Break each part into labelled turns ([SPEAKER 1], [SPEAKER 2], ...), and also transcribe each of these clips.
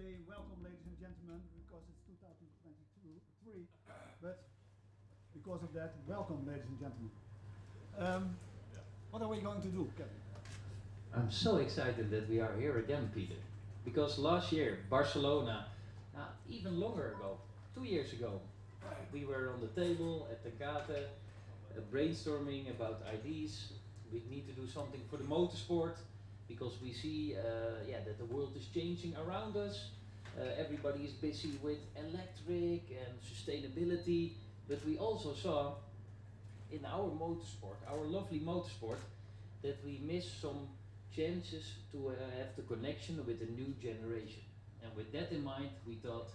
[SPEAKER 1] say welcome, ladies and gentlemen, because it's 2023, but because of that, welcome, ladies and gentlemen. What are we going to do, Kevin?
[SPEAKER 2] I'm so excited that we are here again, Peter, because last year, Barcelona, even longer ago, 2 years ago, we were on the table at the Kate, brainstorming about ideas. We need to do something for the motorsport, because we see that the world is changing around us. Everybody is busy with electric and sustainability, but we also saw in our motorsport, our lovely motorsport, that we miss some chances to have the connection with the new generation. And with that in mind, we thought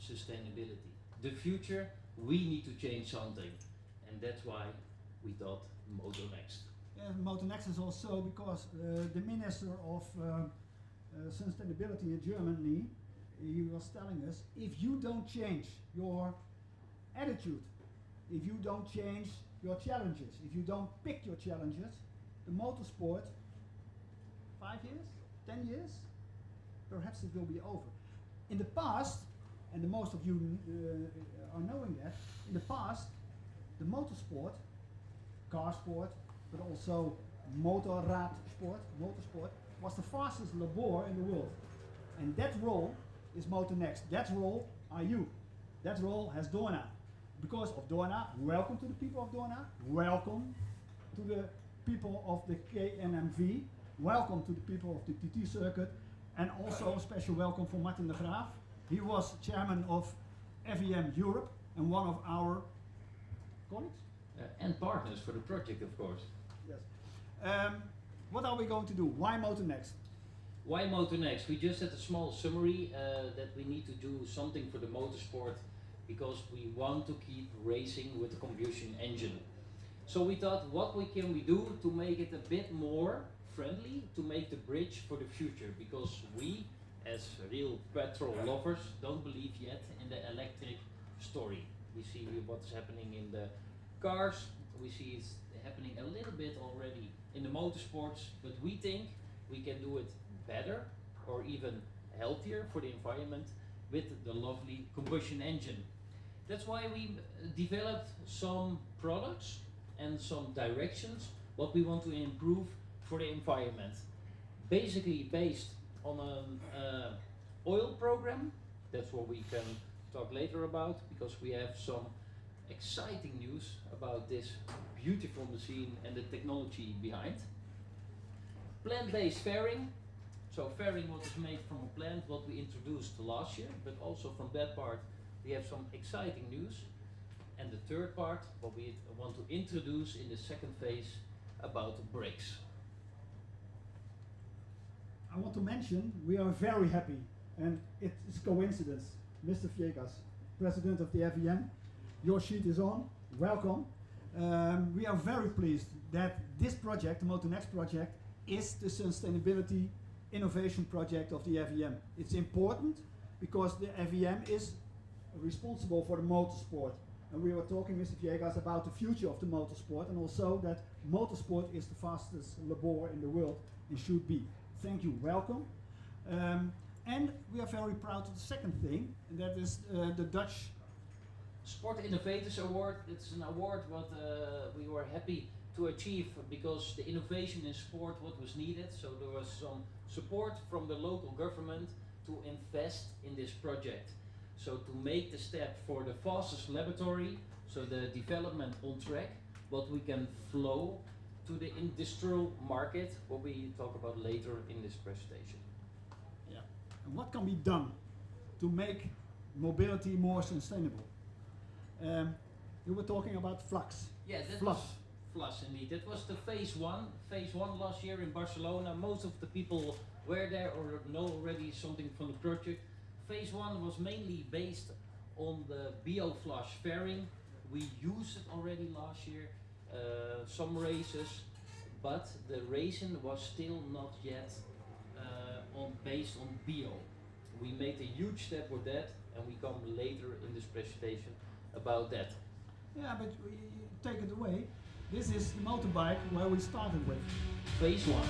[SPEAKER 2] sustainability. The future, we need to change something. And that's why we thought MotoNext.
[SPEAKER 1] Yeah, MotoNext is also because the Minister of Sustainability in Germany, he was telling us, if you don't change your attitude, if you don't change your challenges, if you don't pick your challenges, the motorsport, 5 years, 10 years, perhaps it will be over. In the past, and the most of you are knowing that, in the past, the motorsport, car sport, but also motorsport, was the fastest labor in the world. And that role is MotoNext. That role are you. That role has Dorna. Because of Dorna, welcome to the people of Dorna, welcome to the people of the KNMV, welcome to the people of the TT circuit, and also a special welcome for Martin de Graaf. He was chairman of FEM Europe and one of our colleagues?
[SPEAKER 2] And partners for the project, of course.
[SPEAKER 1] Yes. What are we going to do? Why MotoNext?
[SPEAKER 2] Why MotoNext? We just had a small summary that we need to do something for the motorsport because we want to keep racing with the combustion engine. So we thought, what can we do to make it a bit more friendly, to make the bridge for the future? Because we, as real petrol lovers, don't believe yet in the electric story. We see what's happening in the cars, we see it's happening a little bit already in the motorsports, but we think we can do it better or even healthier for the environment with the lovely combustion engine. That's why we developed some products and some directions what we want to improve for the environment. Basically based on an oil program. That's what we can talk later about, because we have some exciting news about this beautiful machine and the technology behind. Plant-based fairing. So fairing what is made from a plant, what we introduced last year, but also from that part we have some exciting news. And the third part, what we want to introduce in the second phase, about brakes.
[SPEAKER 1] I want to mention we are very happy, and it's coincidence. Mr. Viegas, President of the FEM, your sheet is on, welcome. We are very pleased that this project, the MotoNext project, is the sustainability innovation project of the FEM. It's important because the FEM is responsible for the motorsport. And we were talking, Mr. Viegas, about the future of the motorsport, and also that motorsport is the fastest labor in the world and should be. Thank you, welcome. And we are very proud of the second thing, and that is the Dutch
[SPEAKER 2] Sport Innovators Award. It's an award what we were happy to achieve because the innovation in sport what was needed. So there was some support from the local government to invest in this project. So to make the step for the fastest laboratory, so the development on track, what we can flow to the industrial market, what we talk about later in this presentation.
[SPEAKER 1] Yeah. And what can be done to make mobility more sustainable? You were talking about flux.
[SPEAKER 2] Yeah, that was flux indeed. That was the phase one last year in Barcelona. Most of the people were there or know already something from the project. Phase one was mainly based on the bio-flush fairing. We used it already last year, some races, but the racing was still not yet based on bio. We made a huge step with that, and we come later in this presentation about that.
[SPEAKER 1] Yeah, but take it away. This is the motorbike where we started with.
[SPEAKER 2] Phase one.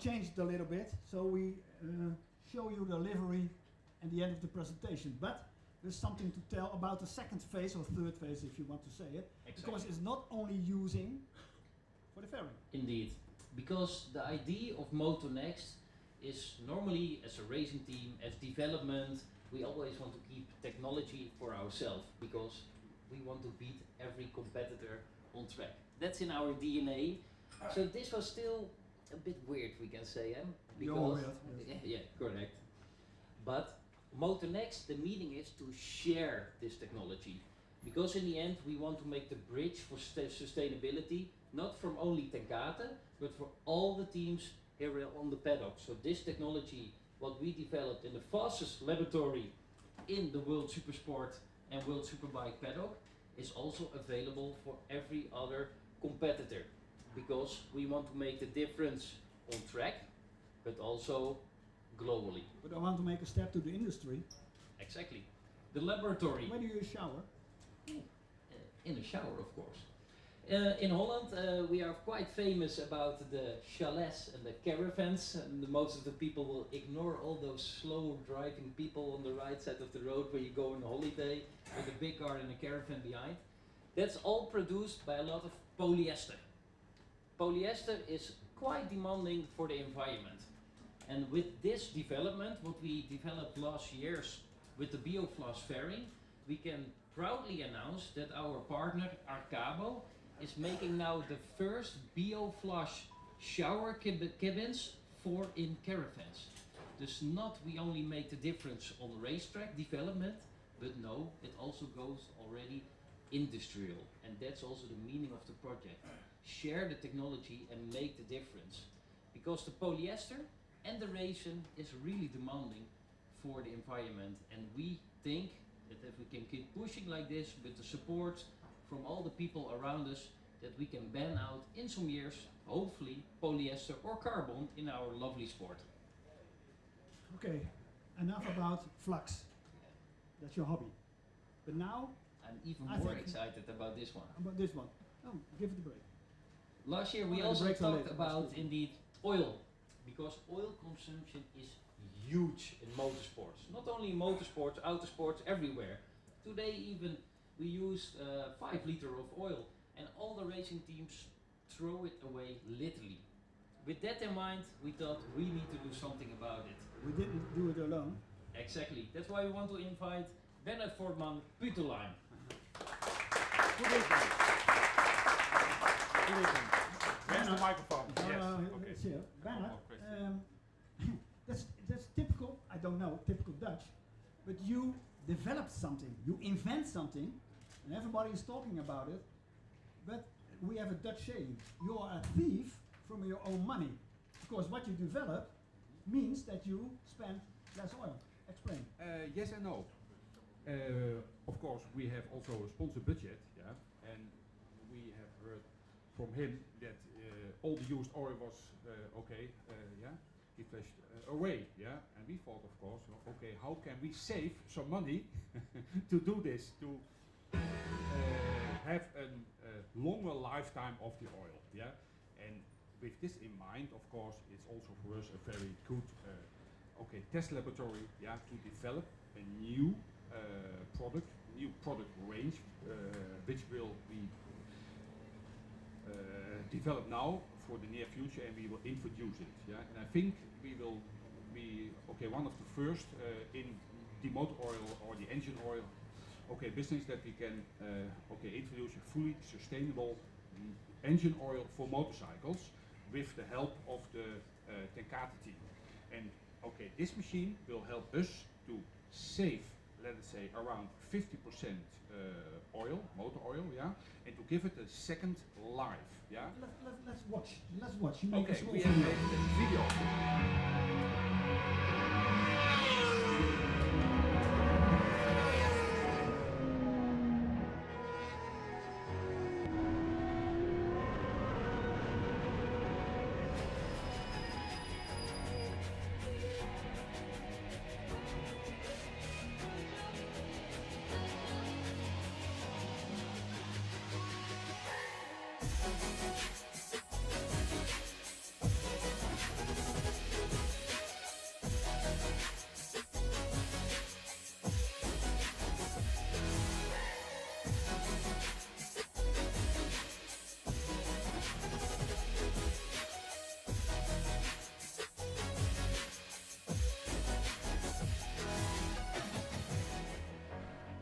[SPEAKER 1] change it a little bit, so we show you the livery at the end of the presentation. But there's something to tell about the second phase or third phase, if you want to say it, because it's not only using for the fairing.
[SPEAKER 2] Indeed, because the idea of MotoNext is normally as a racing team, as development, we always want to keep technology for ourselves because we want to beat every competitor on track. That's in our DNA. So this was still a bit weird, we can say, because yeah, correct. But MotoNext, the meaning is to share this technology, because in the end we want to make the bridge for sustainability, not from only Tecate, but for all the teams here on the paddock. So this technology, what we developed in the fastest laboratory in the World Supersport and World Superbike paddock, is also available for every other competitor, because we want to make the difference on track, but also globally.
[SPEAKER 1] But I want to make a step to the industry.
[SPEAKER 2] Exactly. The laboratory.
[SPEAKER 1] Where do you shower?
[SPEAKER 2] In a shower, of course. In Holland, we are quite famous about the chalets and the caravans, and most of the people will ignore all those slow driving people on the right side of the road where you go on a holiday with a big car and a caravan behind. That's all produced by a lot of polyester. Polyester is quite demanding for the environment. And with this development, what we developed last years with the biofloss fairing, we can proudly announce that our partner Arcabo is making now the first bioflush shower cabins for in caravans. Dus not we only make the difference on racetrack development, but no, it also goes already industrial. And that's also the meaning of the project. Share the technology and make the difference. Because the polyester and the resin is really demanding for the environment. And we think that if we can keep pushing like this with the support from all the people around us, that we can ban out in some years, hopefully, polyester or carbon in our lovely sport.
[SPEAKER 1] Okay, enough about flux. That's your hobby. But now,
[SPEAKER 2] I'm even more excited about this one.
[SPEAKER 1] About this one. Oh, give it a break.
[SPEAKER 2] Last year we also talked about indeed oil, because oil consumption is huge in motorsports. Not only in motorsports, autosports, everywhere. Today even we use 5 liters of oil, and all the racing teams throw it away literally. With that in mind, we thought we need to do something about it.
[SPEAKER 1] We didn't do it alone.
[SPEAKER 2] Exactly. That's why we want to invite Bernard Fortman Puteline.
[SPEAKER 1] Good evening.
[SPEAKER 3] Good evening. Where's the microphone? Yes.
[SPEAKER 1] Okay. It's here. Bernard, that's typical, I don't know, typical Dutch, but you developed something, you invent something, and everybody is talking about it, but we have a Dutch saying, you are a thief from your own money, because what you develop means that you spend less oil. Explain.
[SPEAKER 3] Yes and no. Of course, we have also a sponsor budget, yeah, and we have heard from him that all the used oil was okay, yeah, he flushed away, yeah, and we thought, of course, okay, how can we save some money to do this, to have a longer lifetime of the oil, yeah, and with this in mind, of course, it's also for us a very good, okay, test laboratory, yeah, to develop a new product range, which will be developed now for the near future, and we will introduce it. Yeah, and I think we will be one of the first in the motor oil or the engine oil business that we can introduce a fully sustainable engine oil for motorcycles with the help of the Tecate team. And this machine will help us to save, let us say, around 50% motor oil, yeah, and to give it a second life, yeah.
[SPEAKER 1] Let's watch. Let's watch. You
[SPEAKER 3] Okay, we have made a video.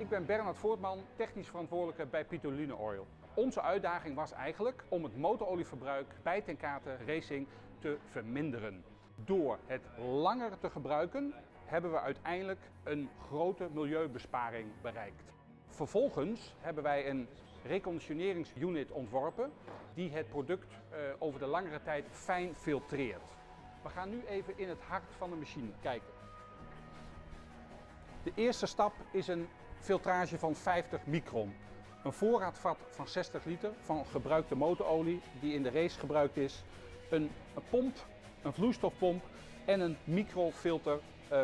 [SPEAKER 3] Ik ben Bernard Voortman, technisch verantwoordelijke bij Pitoline Oil. Onze uitdaging was eigenlijk om het motorolieverbruik bij Ten Kate Racing te verminderen. Door het langer te gebruiken hebben we uiteindelijk een grote milieubesparing bereikt. Vervolgens hebben wij een reconditioneringsunit ontworpen die het product over de langere tijd fijn filtreert. We gaan nu even in het hart van de machine kijken. De eerste stap is een filtrage van 50 micron. Een voorraadvat van 60 liter van gebruikte motorolie die in de race gebruikt is. Een pomp, een vloeistofpomp en een microfilter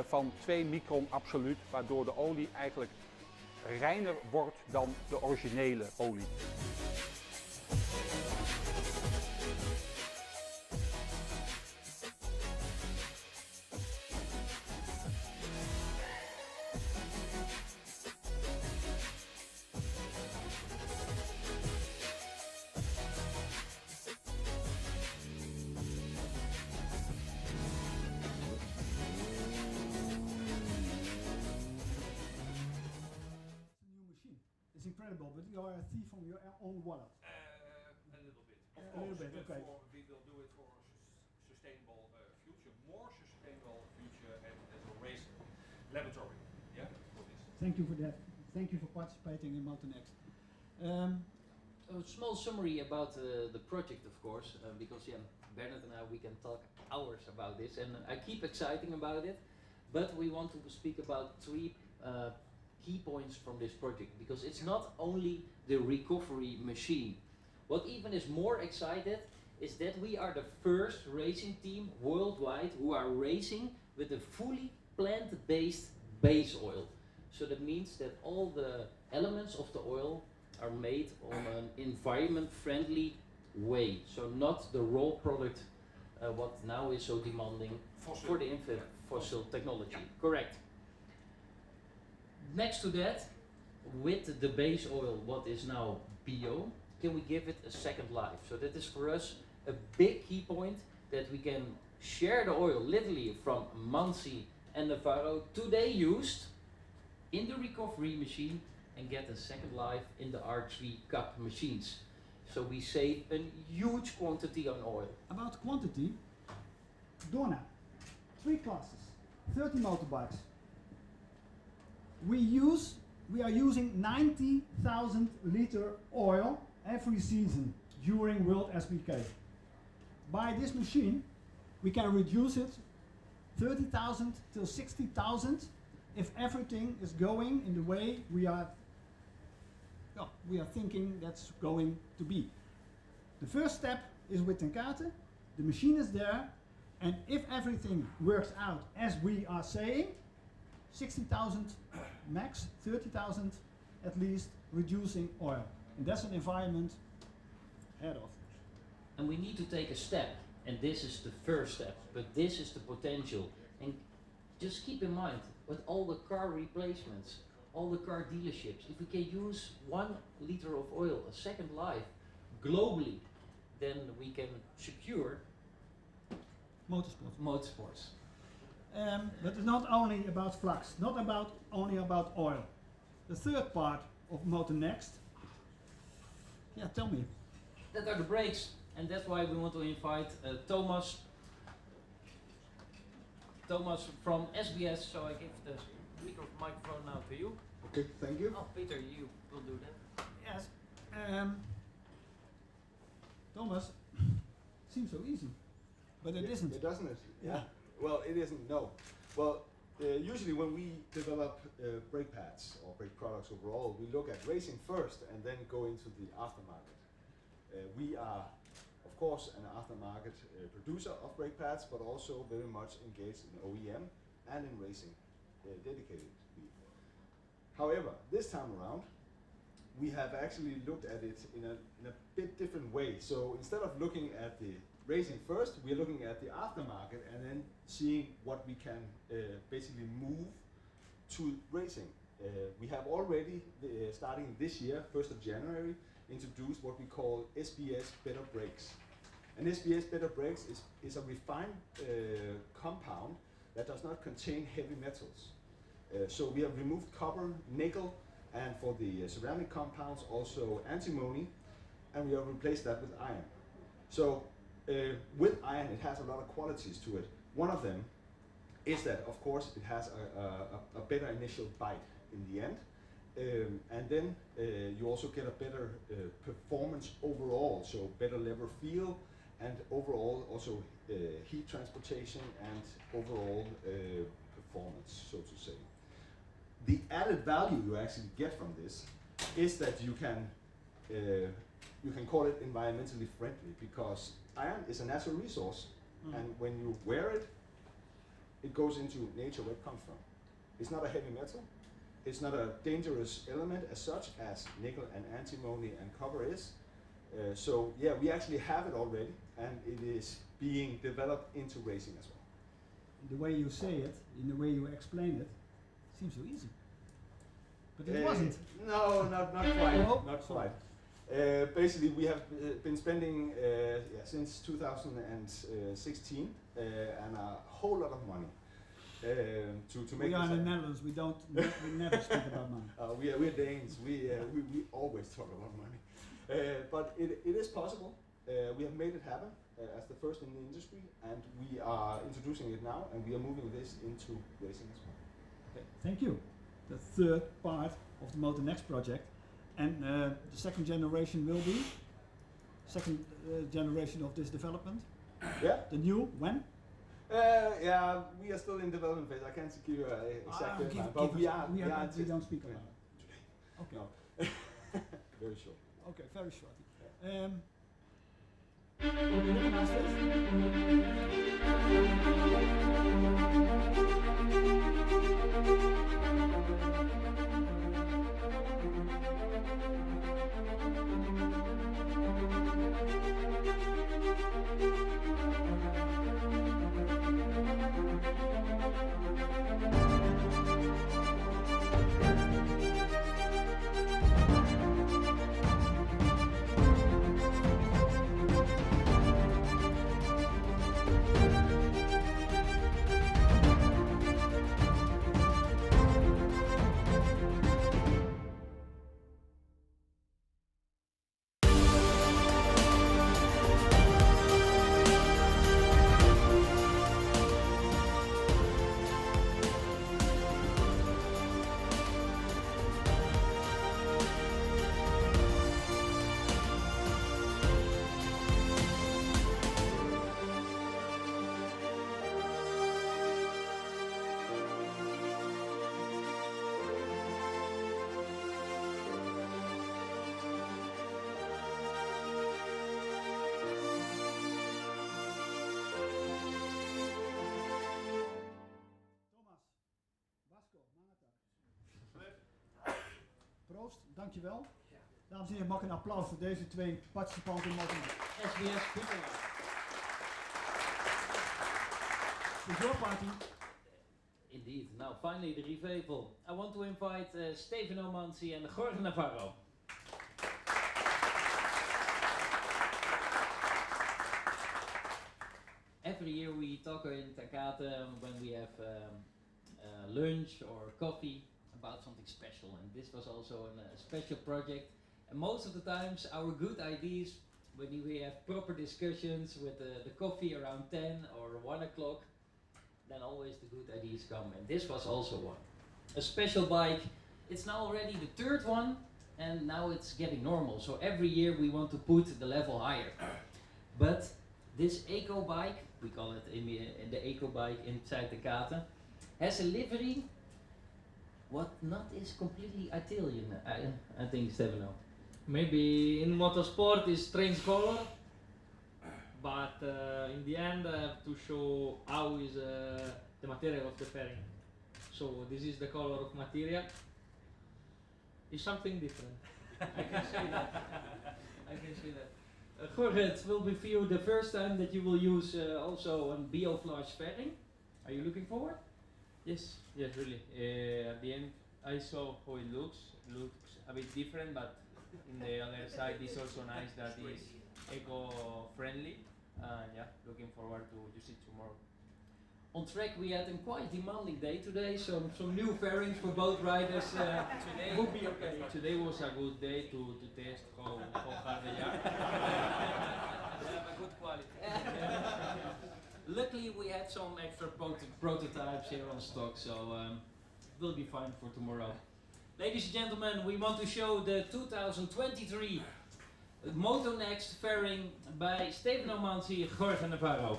[SPEAKER 3] van 2 micron absoluut, waardoor de olie eigenlijk reiner wordt dan de originele olie.
[SPEAKER 1] It's incredible, but you are a thief from your own wallet.
[SPEAKER 3] A little bit, of
[SPEAKER 1] A
[SPEAKER 3] course,
[SPEAKER 1] little bit,
[SPEAKER 3] but
[SPEAKER 1] okay.
[SPEAKER 3] we will do it for a sustainable future, more sustainable future as a race laboratory. Yeah, for this.
[SPEAKER 1] Thank you for that. Thank you for participating in MotoNext.
[SPEAKER 2] A small summary about the project, of course, because Bernard and I, we can talk hours about this, and I keep exciting about it. But we want to speak about three key points from this project, because it's not only the recovery machine. What even is more excited is that we are the first racing team worldwide who are racing with a fully plant-based base oil. So that means that all the elements of the oil are made on an environment-friendly way. So not the raw product, what now is so demanding for the fossil technology. Correct. Next to that, with the base oil, what is now bio, can we give it a second life? So that is for us a big key point, that we can share the oil literally from Mansi and Navarro today used in the recovery machine and get a second life in the R3 Cup machines. So we save a huge quantity on oil.
[SPEAKER 1] About quantity, Dorna, 3 classes, 30 motorbikes. We are using 90,000 liter oil every season during World SBK. By this machine, we can reduce it 30,000 till 60,000 if everything is going in the way we are thinking that's going to be. The first step is with Ten Kate. The machine is there, and if everything works out as we are saying, 60,000 max, 30,000 at least reducing oil. And that's an environment head of.
[SPEAKER 2] And we need to take a step, and this is the first step, but this is the potential. And just keep in mind, with all the car replacements, all the car dealerships, if we can use 1 liter of oil, a second life, globally, then we can secure motorsports.
[SPEAKER 1] But it's not only about flux, not only about oil. The third part of MotoNext, tell me.
[SPEAKER 2] That are the brakes, and that's why we want to invite Thomas from SBS. So I give the microphone now to you.
[SPEAKER 4] Okay, thank you.
[SPEAKER 2] Oh, Peter, you will do that.
[SPEAKER 1] Yes. Thomas, seems so easy, but it isn't.
[SPEAKER 4] It doesn't it?
[SPEAKER 1] Yeah.
[SPEAKER 4] Well, it isn't. No. Well, usually when we develop brake pads or brake products overall, we look at racing first and then go into the aftermarket. We are, of course, an aftermarket producer of brake pads, but also very much engaged in OEM and in racing, dedicated to be. However, this time around, we have actually looked at it in a bit different way. So instead of looking at the racing first, we're looking at the aftermarket and then seeing what we can basically move to racing. We have already, starting this year, 1st of January, introduced what we call SBS Better Brakes. And SBS Better Brakes is a refined compound that does not contain heavy metals. So we have removed copper, nickel, and for the ceramic compounds also antimony, and we have replaced that with iron. So with iron it has a lot of qualities to it. One of them is that of course it has a better initial bite in the end, and then you also get a better performance overall, so better lever feel, and overall also heat transportation and overall performance, so to say. The added value you actually get from this is that you can call it environmentally friendly, because iron is a natural resource, and when you wear it, it goes into nature where it comes from. It's not a heavy metal. It's not a dangerous element as such as nickel and antimony and copper is. So yeah, we actually have it already, and it is being developed into racing as well.
[SPEAKER 1] The way you say it, in the way you explain it, seems so easy. But it wasn't.
[SPEAKER 4] No, not quite.
[SPEAKER 1] No?
[SPEAKER 4] Not quite. Basically, we have been spending since 2016 and a whole lot of money to make.
[SPEAKER 1] We are
[SPEAKER 4] this
[SPEAKER 1] in the
[SPEAKER 4] happen.
[SPEAKER 1] Netherlands. We don't. We never speak about money.
[SPEAKER 4] We're Danes. We always talk about money. But it is possible. We have made it happen as the first in the industry, and we are introducing it now, and we are moving this into racing as well.
[SPEAKER 1] Okay, thank you. The third part of the MotoNext project, and the second generation will be generation of this development.
[SPEAKER 4] Yeah.
[SPEAKER 1] The new when?
[SPEAKER 4] Yeah, we are still in development phase. I can't give you an exact deadline, but we
[SPEAKER 1] don't speak about it. Okay.
[SPEAKER 4] No. Very short.
[SPEAKER 1] Okay, very short. Will you recognize Proost, dankjewel. Dames en heren, mag ik een applaus voor deze twee participanten in MotoNext.
[SPEAKER 2] SBS people.
[SPEAKER 1] It's your party.
[SPEAKER 2] Indeed. Now, finally, the revival. I want to invite Stefano Manzi and Jorge Navarro. Every year we talk in Takate when we have lunch or coffee about something special, and this was also a special project. And most of the times our good ideas, when we have proper discussions with the coffee around 10 or 1 o'clock, then always the good ideas come, and this was also one. A special bike. It's now already the third one, and now it's getting normal. So every year we want to put the level higher. But this eco bike, we call it the eco bike inside the Kate, has a livery what not is completely Italian, I think, Stefano.
[SPEAKER 5] Maybe in motorsport is strange color, but in the end I have to show how is the material of the fairing. So this is the color of material. It's something different. I can say that. I can say that.
[SPEAKER 2] Jorge, it will be for you the first time that you will use also a bioflash fairing. Are you looking forward?
[SPEAKER 5] Yes, yes, really. At the end, I saw how it looks. It looks a bit different, but in the other side, it's also nice that it's eco-friendly. Yeah, looking forward to use it tomorrow.
[SPEAKER 2] On track we had a quite demanding day today, some new fairings for both riders
[SPEAKER 5] Today
[SPEAKER 2] would be okay.
[SPEAKER 5] Today was a good day to test how hard they are. They have a good quality. Luckily we had some extra prototypes here on stock, so it will be fine for tomorrow. Ladies and gentlemen, we want to show the 2023 MotoNext fairing by Stefano Manzi, Jorge Navarro.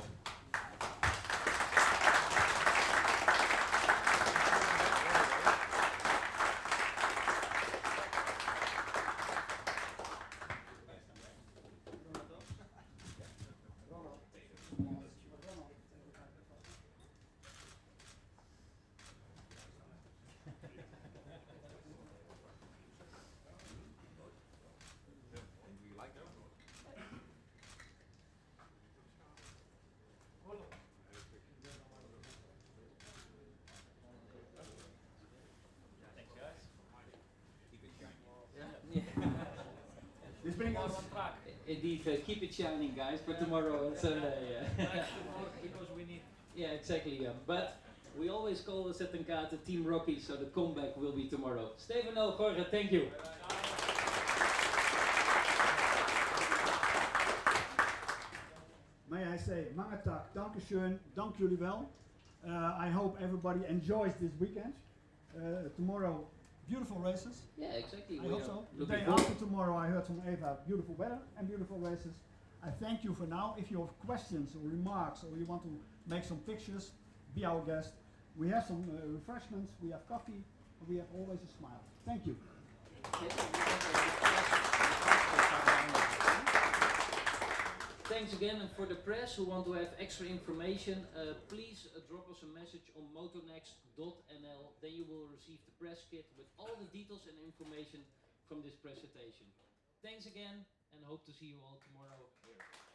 [SPEAKER 1] This brings us.
[SPEAKER 2] Indeed, keep it shining, guys, for tomorrow and Sunday.
[SPEAKER 5] Because we need.
[SPEAKER 2] Yeah, exactly. But we always call the Settenkate Team Rocky, so the comeback will be tomorrow. Stefano, Jorge, thank you.
[SPEAKER 1] May I say, Mangatak, dankeschön, dank jullie wel. I hope everybody enjoys this weekend. Tomorrow, beautiful races.
[SPEAKER 2] Yeah, exactly.
[SPEAKER 1] I
[SPEAKER 2] We
[SPEAKER 1] hope
[SPEAKER 2] are
[SPEAKER 1] so. The
[SPEAKER 2] looking
[SPEAKER 1] day
[SPEAKER 2] forward.
[SPEAKER 1] after tomorrow, I heard from Eva, beautiful weather and beautiful races. I thank you for now. If you have questions or remarks or you want to make some pictures, be our guest. We have some refreshments, we have coffee, we have always a smile. Thank you.
[SPEAKER 2] Thanks again, and for the press who want to have extra information, please drop us a message on motonext.nl. Then you will receive the press kit with all the details and information from this presentation. Thanks again, and hope to see you all tomorrow here.